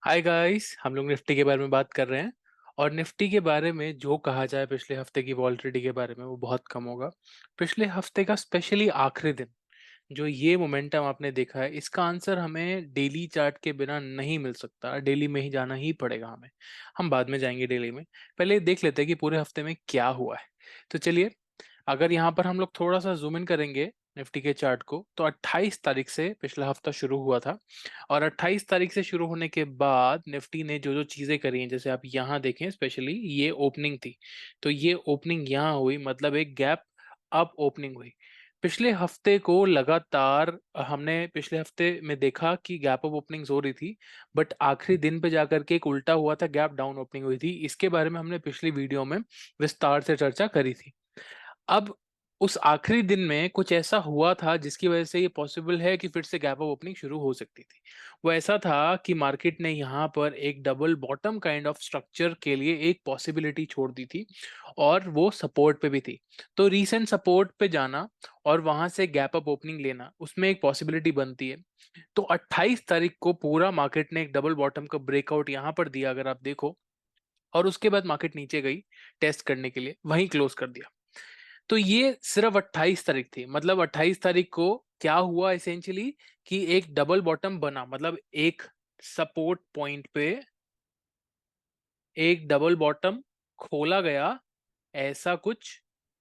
Hi guys, हम लोग Nifty के बारे में बात कर रहे हैं। और निफ्टी के बारे में जो कहा जाए पिछले हफ्ते की वॉलेटिलिटी के बारे में वो बहुत कम होगा। पिछले हफ्ते का स्पेशली आखिरी दिन जो ये मोमेंटम आपने देखा है, इसका आंसर हमें डेली चार्ट के बिना नहीं मिल सकता। डेली में ही जाना ही पड़ेगा हमें। हम बाद में जाएंगे डेली में। पहले देख लेते हैं कि पूरे हफ्ते में क्या हुआ है। तो चलिए, अगर यहाँ पर हम लोग थोड़ा सा जूम इन करेंगे निफ्टी के चार्ट को, तो 28 तारीख से पिछला हफ्ता शुरू हुआ था। और 28 तारीख से शुरू होने के बाद निफ्टी ने जो जो चीजें करी हैं, जैसे आप यहाँ देखें, स्पेशली ये ओपनिंग थी। तो ये ओपनिंग यहाँ हुई, मतलब एक गैप अप ओपनिंग हुई। पिछले हफ्ते को लगातार हमने पिछले हफ्ते में देखा कि गैप अप ओपनिंग्स हो रही थी। बट आखिरी दिन पे जाकर के एक उल्टा हुआ था, गैप डाउन ओपनिंग हुई थी। इसके बारे में हमने पिछली वीडियो में विस्तार से चर्चा करी थी। अब उस आखिरी दिन में कुछ ऐसा हुआ था जिसकी वजह से ये पॉसिबल है कि फिर से गैप अप ओपनिंग शुरू हो सकती थी। वो ऐसा था कि मार्केट ने यहाँ पर एक double bottom kind of structure के लिए एक पॉसिबिलिटी छोड़ दी थी। और वो सपोर्ट पे भी थी। तो रीसेंट सपोर्ट पे जाना और वहां से गैप अप ओपनिंग लेना, उसमें एक पॉसिबिलिटी बनती है। तो 28 तारीख को पूरा मार्केट ने एक डबल बॉटम का ब्रेकआउट यहाँ पर दिया, अगर आप देखो। और उसके बाद मार्केट नीचे गई टेस्ट करने के लिए, वहीं क्लोज कर दिया। तो ये सिर्फ 28 तारीख थी। मतलब 28 तारीख को क्या हुआ एसेंशियली, कि एक डबल बॉटम बना, मतलब एक सपोर्ट पॉइंट पे एक डबल बॉटम खोला गया, ऐसा कुछ।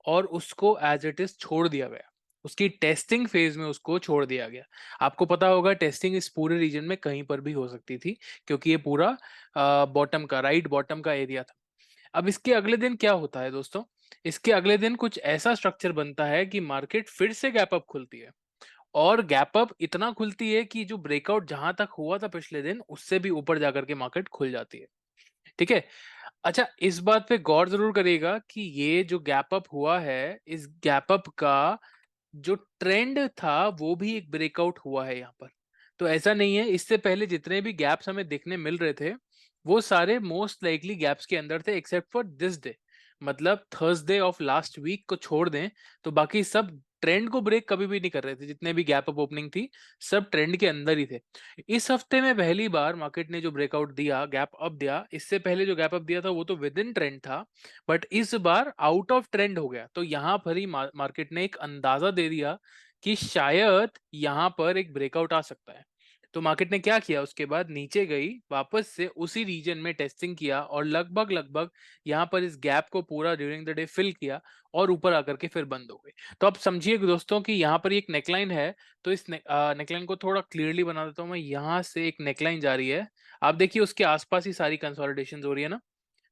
और उसको एज इट इज छोड़ दिया गया। उसकी टेस्टिंग फेज में उसको छोड़ दिया गया। आपको पता होगा टेस्टिंग इस पूरे रीजन में कहीं पर भी हो सकती थी, क्योंकि ये पूरा बॉटम का, राइट बॉटम का एरिया था। अब इसके अगले दिन क्या होता है दोस्तों? इसके अगले दिन कुछ ऐसा स्ट्रक्चर बनता है कि मार्केट फिर से गैप अप खुलती है। और गैप अप इतना खुलती है कि जो ब्रेकआउट जहां तक हुआ था पिछले दिन, उससे भी ऊपर जाकर के मार्केट खुल जाती है। ठीक है। अच्छा, इस बात पे गौर जरूर करिएगा कि ये जो गैप अप हुआ है, इस गैप अप का जो ट्रेंड था वो भी एक ब्रेकआउट हुआ है यहाँ पर। तो ऐसा नहीं है, इससे पहले जितने भी गैप्स हमें देखने मिल रहे थे वो सारे मोस्ट लाइकली गैप्स के अंदर थे, एक्सेप्ट फॉर दिस डे। मतलब थर्सडे ऑफ लास्ट वीक को छोड़ दें तो बाकी सब ट्रेंड को ब्रेक कभी भी नहीं कर रहे थे। जितने भी गैप अप ओपनिंग थी, सब ट्रेंड के अंदर ही थे। इस हफ्ते में पहली बार मार्केट ने जो ब्रेकआउट दिया, गैप अप दिया, इससे पहले जो गैप अप दिया था वो तो विद इन ट्रेंड था। बट इस बार आउट ऑफ ट्रेंड हो गया। तो यहाँ पर ही मार्केट ने एक अंदाजा दे दिया कि शायद यहाँ पर एक ब्रेकआउट आ सकता है। तो मार्केट ने क्या किया, उसके बाद नीचे गई, वापस से उसी रीजन में टेस्टिंग किया और लगभग लगभग यहाँ पर इस गैप को पूरा ड्यूरिंग द डे फिल किया। और ऊपर आकर के फिर बंद हो गई। तो अब समझिए दोस्तों कि यहाँ पर एक नेकलाइन है। तो इस नेकलाइन को थोड़ा क्लियरली बना देता हूँ मैं। यहाँ से एक नेकलाइन जा रही है। आप देखिए उसके आसपास ही सारी कंसोलिडेशन हो रही है ना।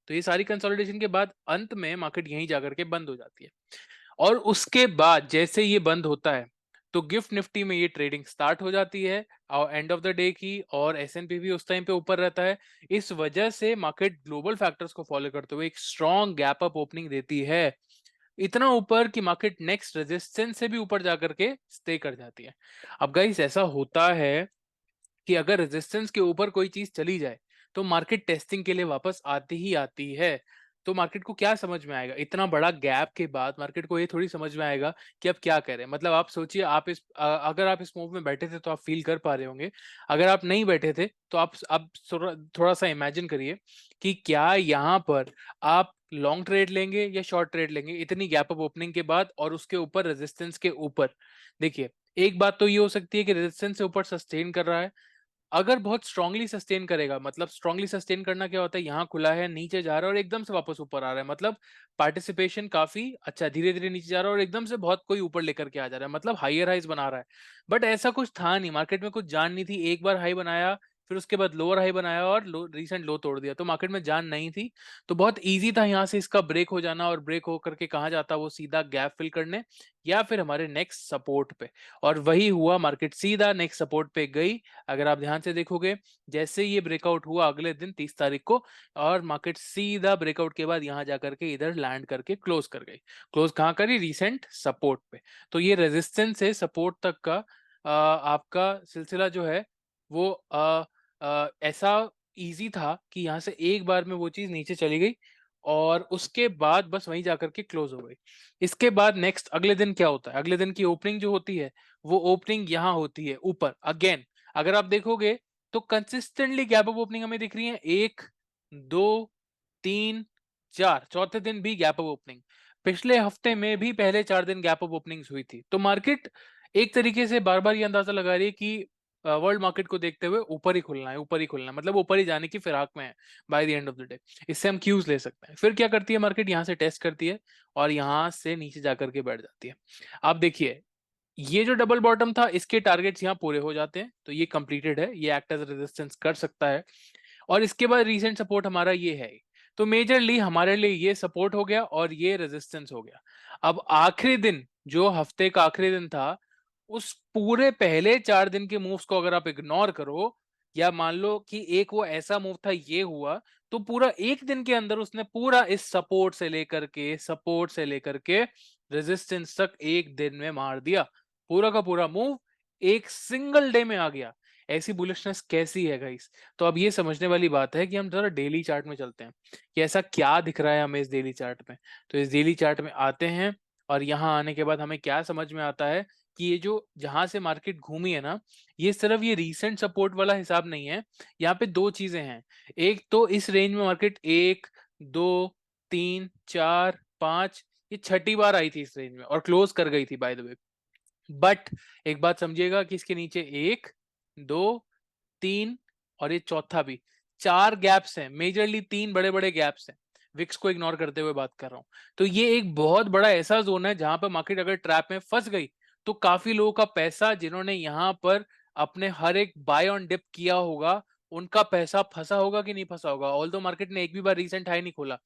तो ये सारी कंसोलिडेशन के बाद अंत में मार्केट यहीं जाकर के बंद हो जाती है। और उसके बाद जैसे ये बंद होता है, तो गिफ्ट निफ्टी में ये ट्रेडिंग स्टार्ट हो जाती है और एंड ऑफ द डे की। और एसएनपी भी उस टाइम पे ऊपर रहता है। इस वजह से मार्केट ग्लोबल फैक्टर्स को फॉलो करते हुए एक स्ट्रॉन्ग गैप अप ओपनिंग देती है। इतना ऊपर कि मार्केट नेक्स्ट रेजिस्टेंस से भी ऊपर जाकर के स्टे कर जाती है। अब गाइस, ऐसा होता है कि अगर रेजिस्टेंस के ऊपर कोई चीज चली जाए तो मार्केट टेस्टिंग के लिए वापस आती ही आती है। तो मार्केट को क्या समझ में आएगा इतना बड़ा गैप के बाद? मार्केट को ये थोड़ी समझ में आएगा कि अब क्या करें। मतलब आप सोचिए, आप अगर आप इस मूव में बैठे थे तो आप फील कर पा रहे होंगे। अगर आप नहीं बैठे थे तो आप थोड़ा सा इमेजिन करिए कि क्या यहाँ पर आप लॉन्ग ट्रेड लेंगे या शॉर्ट ट्रेड लेंगे इतनी गैप अप ओपनिंग के बाद, और उसके ऊपर रेजिस्टेंस के ऊपर। देखिए, एक बात तो ये हो सकती है कि रेजिस्टेंस से ऊपर सस्टेन कर रहा है। अगर बहुत स्ट्रांगली सस्टेन करेगा, मतलब स्ट्रांगली सस्टेन करना क्या होता है, यहाँ खुला है, नीचे जा रहा है और एकदम से वापस ऊपर आ रहा है, मतलब पार्टिसिपेशन काफी अच्छा, धीरे धीरे नीचे जा रहा है और एकदम से बहुत कोई ऊपर लेकर के आ जा रहा है, मतलब हायर हाइज बना रहा है। बट ऐसा कुछ था नहीं, मार्केट में कुछ जान नहीं थी। एक बार हाई बनाया, फिर उसके बाद लोअर हाई बनाया और रिसेंट लो तोड़ दिया, तो मार्केट में जान नहीं थी। तो बहुत इजी था यहाँ से इसका ब्रेक हो जाना, और ब्रेक होकर के कहाँ जाता, वो सीधा गैप फिल करने या फिर हमारे नेक्स्ट सपोर्ट पे। और वही हुआ, मार्केट सीधा नेक्स्ट सपोर्ट पे गई। अगर आप ध्यान से देखोगे, जैसे ये ब्रेकआउट हुआ अगले दिन 30 तारीख को, और मार्केट सीधा ब्रेकआउट के बाद यहाँ जाकर के इधर लैंड करके क्लोज कर गई। क्लोज कहाँ करी? रीसेंट सपोर्ट पे। तो ये रेजिस्टेंस से सपोर्ट तक का आपका सिलसिला जो है वो ऐसा इजी था कि यहाँ से एक बार में वो चीज नीचे चली गई और उसके बाद बस वहीं जाकर के क्लोज हो गई। इसके बाद नेक्स्ट अगले दिन क्या होता है? अगले दिन की ओपनिंग जो होती है वो ओपनिंग यहाँ होती है ऊपर अगेन। अगर आप देखोगे तो कंसिस्टेंटली गैप अप ओपनिंग हमें दिख रही है, 1 2 3 4, चौथे दिन भी गैप अप ओपनिंग। पिछले हफ्ते में भी पहले 4 दिन गैप अप ओपनिंग्स हुई थी। तो मार्केट एक तरीके से बार-बार ये अंदाजा लगा रही है कि वर्ल्ड मार्केट को देखते हुए ऊपर ही खुलना है, ऊपर ही खुलना है, मतलब ऊपर ही जाने की फिराक में है by the end of the day. इससे हम क्यूज ले सकते हैं। फिर क्या करती है मार्केट, यहाँ से टेस्ट करती है और यहाँ से नीचे जाकर के बैठ जाती है। आप देखिए, ये जो डबल बॉटम था, इसके टारगेट्स यहाँ पूरे हो जाते हैं, तो ये कंप्लीटेड है, ये एक्ट एज रेजिस्टेंस कर सकता है। और इसके बाद रीसेंट सपोर्ट हमारा ये है, तो मेजरली हमारे लिए ये सपोर्ट हो गया और ये रेजिस्टेंस हो गया। अब आखिरी दिन, जो हफ्ते का आखिरी दिन था, उस पूरे पहले 4 दिन के मूव्स को अगर आप इग्नोर करो, या मान लो कि एक वो ऐसा मूव था, ये हुआ, तो पूरा एक दिन के अंदर उसने पूरा इस सपोर्ट से लेकर के रेजिस्टेंस तक एक दिन में मार दिया। पूरा का पूरा मूव एक सिंगल डे में आ गया। ऐसी बुलिशनेस कैसी है गाइस? तो अब ये समझने वाली बात है कि हम जरा डेली चार्ट में चलते हैं कि ऐसा क्या दिख रहा है हमें इस डेली चार्ट में। तो इस डेली चार्ट में आते हैं और यहाँ आने के बाद हमें क्या समझ में आता है कि ये जो जहां से मार्केट घूमी है ना, ये सिर्फ ये रीसेंट सपोर्ट वाला हिसाब नहीं है। यहाँ पे दो चीजें हैं। एक तो इस रेंज में मार्केट 1 2 3 4 5, ये छठी बार आई थी इस रेंज में और क्लोज कर गई थी बाय द वे। बट एक बात समझिएगा कि इसके नीचे 1 2 3 और ये चौथा भी, 4 गैप्स हैं, मेजरली 3 बड़े बड़े गैप्स हैं। विक्स को इग्नोर करते हुए बात कर रहा हूं। तो ये एक बहुत बड़ा ऐसा जोन है जहां पर मार्केट अगर ट्रैप में फंस गई, तो काफी लोगों का पैसा, जिन्होंने यहां पर अपने हर एक बाय ऑन डिप किया होगा, उनका पैसा फंसा होगा कि नहीं फंसा होगा। ऑल्दो मार्केट ने एक भी बार रीसेंट हाई नहीं खोला,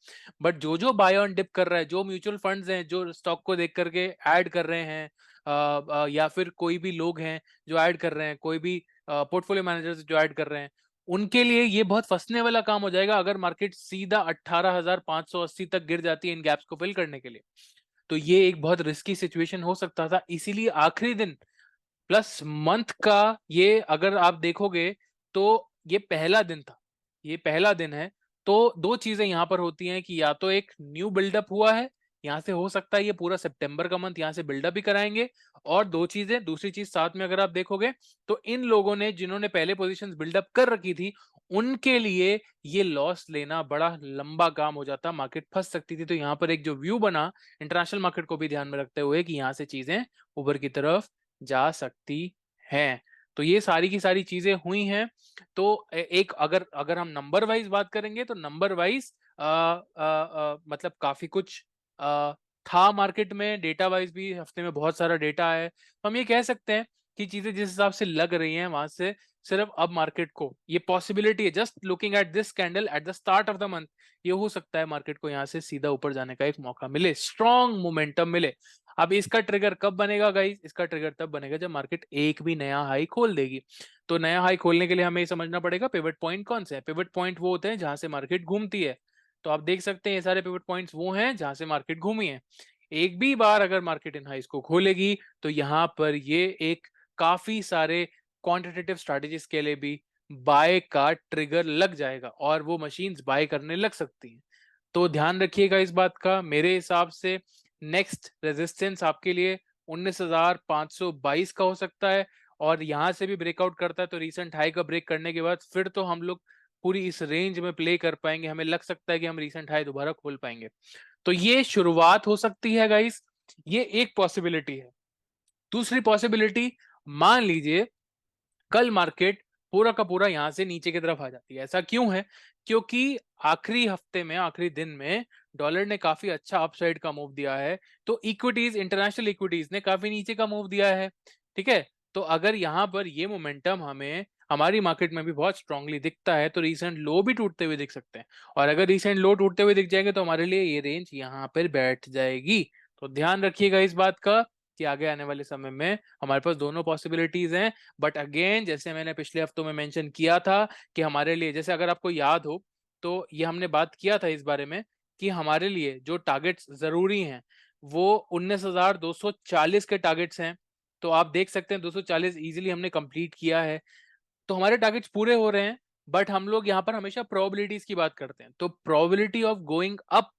बट जो जो बाय ऑन डिप कर रहा है, जो म्यूचुअल फंड्स हैं जो स्टॉक को देख करके ऐड कर रहे हैं, या फिर कोई भी लोग हैं जो ऐड कर रहे हैं, कोई भी पोर्टफोलियो मैनेजर्स जो ऐड कर रहे हैं, उनके लिए ये बहुत फंसने वाला काम हो जाएगा अगर मार्केट सीधा 18,580 तक गिर जाती है इन गैप्स को फिल करने के लिए। तो ये एक बहुत रिस्की सिचुएशन हो सकता था। इसीलिए आखिरी दिन प्लस मंथ का, ये अगर आप देखोगे तो ये पहला दिन था, ये पहला दिन है। तो दो चीजें यहां पर होती हैं कि या तो एक न्यू बिल्डअप हुआ है, यहां से हो सकता है ये पूरा सितंबर का मंथ यहां से बिल्डअप भी कराएंगे। और दो चीजें, दूसरी चीज साथ में अगर आप देखोगे, तो इन लोगों ने जिन्होंने पहले पोजीशंस बिल्डअप कर रखी थी, उनके लिए ये लॉस लेना बड़ा लंबा काम हो जाता, मार्केट फंस सकती थी। तो यहाँ पर एक जो व्यू बना इंटरनेशनल मार्केट को भी ध्यान में रखते हुए कि यहाँ से चीजें ऊपर की तरफ जा सकती हैं। तो ये सारी की सारी चीजें हुई हैं। तो एक अगर अगर हम नंबर वाइज बात करेंगे, तो नंबर वाइज मतलब काफी कुछ था मार्केट में। डेटा वाइज भी हफ्ते में बहुत सारा डेटा है, तो हम ये कह सकते हैं कि चीजें जिस हिसाब से लग रही हैं वहां से सिर्फ अब मार्केट को ये पॉसिबिलिटी है, just looking at this candle at the start of the month, ये हो सकता है मार्केट को यहाँ से सीधा ऊपर जाने का एक मौका मिले, स्ट्रॉन्ग मोमेंटम मिले। अब इसका ट्रिगर कब बनेगा गाइस? इसका ट्रिगर तब बनेगा जब मार्केट एक भी नया हाई खोल देगी। तो नया हाई खोलने के लिए हमें समझना पड़ेगा पिवट पॉइंट कौन से हैं। पिवट पॉइंट वो होते हैं जहां से मार्केट घूमती है। तो आप देख सकते हैं ये सारे पिवट पॉइंट्स वो हैं जहां से मार्केट घूमी है। एक भी बार अगर मार्केट इन हाइस को खोलेगी, तो यहाँ पर ये एक काफी सारे क्वांटिटेटिव स्ट्रेटेजीज के लिए भी बाय का ट्रिगर लग जाएगा और वो मशीन्स बाय करने लग सकती हैं। तो ध्यान रखिएगा इस बात का। मेरे हिसाब से नेक्स्ट रेजिस्टेंस आपके लिए 19,522 का हो सकता है, और यहां से भी ब्रेकआउट करता है तो रीसेंट हाई का ब्रेक करने के बाद फिर तो हम लोग पूरी इस रेंज में प्ले कर पाएंगे। हमें लग सकता है कि हम रीसेंट हाई दोबारा खोल पाएंगे। तो ये शुरुआत हो सकती है गाइस, ये एक पॉसिबिलिटी है। दूसरी पॉसिबिलिटी, मान लीजिए कल मार्केट पूरा का पूरा यहां से नीचे की तरफ आ जाती है। ऐसा क्यों है? क्योंकि आखिरी हफ्ते में, आखिरी दिन में डॉलर ने काफी अच्छा अपसाइड का मूव दिया है, तो इक्विटीज, इंटरनेशनल इक्विटीज ने काफी नीचे का मूव दिया है। ठीक है, तो अगर यहां पर ये मोमेंटम हमें हमारी मार्केट में भी बहुत स्ट्रांगली दिखता है, तो रिसेंट लो भी टूटते हुए दिख सकते हैं। और अगर रिसेंट लो टूटते हुए दिख जाएंगे, तो हमारे लिए ये रेंज यहाँ पर बैठ जाएगी। तो ध्यान रखिएगा इस बात का कि आगे आने वाले समय में हमारे पास दोनों पॉसिबिलिटीज हैं। बट अगेन, जैसे मैंने पिछले हफ्तों में मेंशन किया था कि हमारे लिए, जैसे अगर आपको याद हो, तो ये हमने बात किया था इस बारे में कि हमारे लिए जो टारगेट्स जरूरी हैं वो 19,240 के टारगेट्स हैं। तो आप देख सकते हैं 240 इजीली हमने कंप्लीट किया है। तो हमारे टारगेट्स पूरे हो रहे हैं। बट हम लोग यहाँ पर हमेशा प्रोबेबिलिटीज की बात करते हैं, तो probability of going up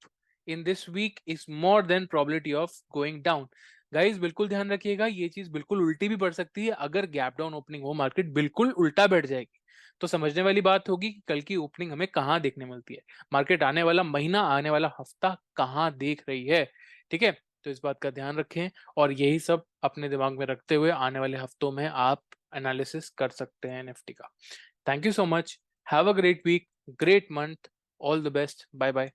in this week is more than probability of going down. Guys बिल्कुल ध्यान रखिएगा, ये चीज बिल्कुल उल्टी भी पड़ सकती है। अगर गैप डाउन ओपनिंग हो, मार्केट बिल्कुल उल्टा बैठ जाएगी। तो समझने वाली बात होगी कि कल की ओपनिंग हमें कहाँ देखने मिलती है, मार्केट आने वाला महीना, आने वाला हफ्ता कहाँ देख रही है। ठीक है, तो इस बात का ध्यान रखें और यही सब अपने दिमाग में रखते हुए आने वाले हफ्तों में आप एनालिसिस कर सकते हैं निफ्टी का। Thank you so much, have a great week, great month, all the best, bye bye.